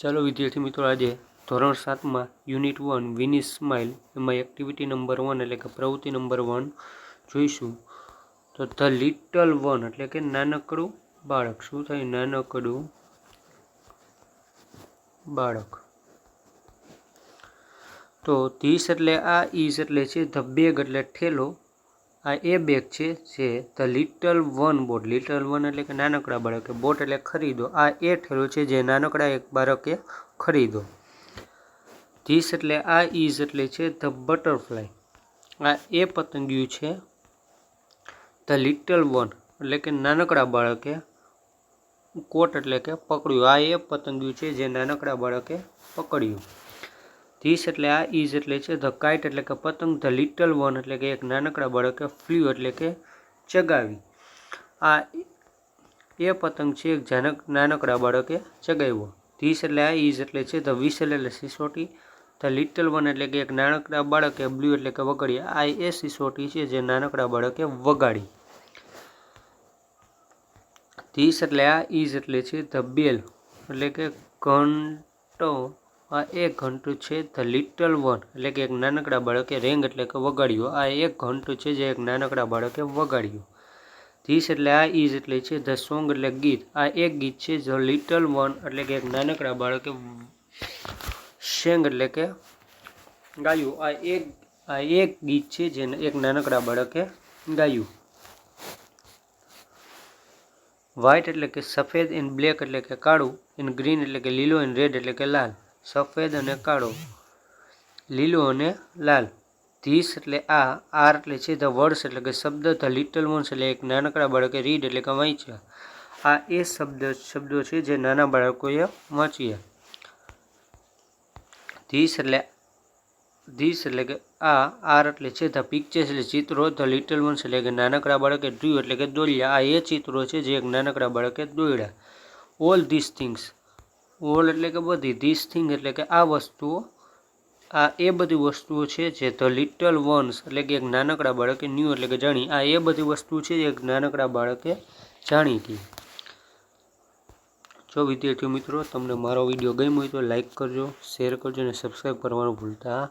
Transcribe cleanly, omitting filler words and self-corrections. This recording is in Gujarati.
ચાલો વિદ્યાર્થી મિત્રો, આજે ધોરણ 7માં યુનિટ 1 વિની સ્માઇલ એમાં એક્ટિવિટી નંબર 1 એટલે કે પ્રવૃત્તિ નંબર 1 જોઈશું. તો ધ લિટલ વન એટલે કે નાનકડું બાળક. શું થાય? નાનકડું બાળક. તો ધીસ એટલે આ, ઇઝ એટલે છે ધ બેગ એટલે ઠેલો, આ એ બેગ છે જે the little one boat. Little one એટલે કે નાનકડા બાળકે, બોટ એટલે ખરીદો, આ એ ઠેલો છે જે નાનકડા એક બાળકે ખરીદો. ધીસ એટલે આ, ઇઝ એટલે છે ધ બટરફ્લાય, આ એ પતંગિયું છે. ધ લિટલ વન એટલે કે નાનકડા બાળકે કોટ એટલે કે પકડ્યું, આ એ પતંગિયું છે જે નાનકડા બાળકે પકડ્યું. ધીસ એટલે આ, ઇઝ એટલે છે ધ કાઇટ એટલે કે પતંગ, ધ લિટલ વન એટલે કે એક નાનકડા બાળકે ફ્લ્યુ એટલે કે ચગાવી, આ એ પતંગ છે એક નાનકડા બાળકે ચગાવ્યો. ધીસ એટલે આ, ઇઝ એટલે છે ધ વિસલ એટલે સિસોટી, ધ લિટલ વન એટલે કે એક નાનકડા બાળકે બ્લ્યુ એટલે કે વગાડી, આ એ સિસોટી છે જે નાનકડા બાળકે વગાડી. ધીસ એટલે આ, ઇઝ એટલે છે ધ બેલ એટલે કે ઘંટો, આ એક ઘંટો છે. ધ લિટલ વન એટલે કે એક નાનકડા બાળકે રેંગ એટલે કે વગાડ્યો, આ એક ઘંટો છે જે એક નાનકડા બાળકે વગાડ્યો. ધીસ એટલે આ, ઇઝ એટલે છે ધ સોંગ એટલે ગીત, આ એક ગીત છે. ધ લિટલ વન એટલે કે એક નાનકડા બાળકે સેંગ એટલે કે ગાયું, આ એક ગીત છે જે એક નાનકડા બાળકે ગાયું. વ્હાઇટ એટલે કે સફેદ, એન્ડ બ્લેક એટલે કે કાળું, એન્ડ ગ્રીન એટલે કે લીલો, એન્ડ રેડ એટલે કે લાલ. સફેદ અને કાળો, લીલો અને લાલ. ધીસ એટલે આ, આર એટલે છે ધ વર્ડ્સ એટલે કે શબ્દ, ધ લિટલ વન્સ એટલે એક નાનકડા બાળકે રીડ એટલે કે વાંચ્યા, આ એ શબ્દો છે જે નાના બાળકોએ વાંચ્યા. ધીસ એટલે કે આ, આર એટલે છે ધ પિક્ચર્સ એટલે ચિત્રો, ધ લિટલ વન્સ એટલે કે નાનકડા બાળકે ડ્રુ એટલે કે દોર્યા, આ એ ચિત્રો છે જે એક નાનકડા બાળકે દોર્યા. ઓલ ધીસ થિંગ્સ, ઓલ એટલે કે બધી, ધીસ થિંગ એટલે કે આ વસ્તુઓ, આ એ બધી વસ્તુઓ છે જે ધ લિટલ વન્સ એટલે કે એક નાનકડા બાળકે ન્યૂ એટલે કે જાણી, આ એ બધી વસ્તુ છે જે એક નાનકડા બાળકે જાણી હતી. જો વિદ્યાર્થી મિત્રો તમને મારો વિડીયો ગમ્યો હોય તો લાઈક કરજો, શેર કરજો અને સબસ્ક્રાઈબ કરવાનું ભૂલતા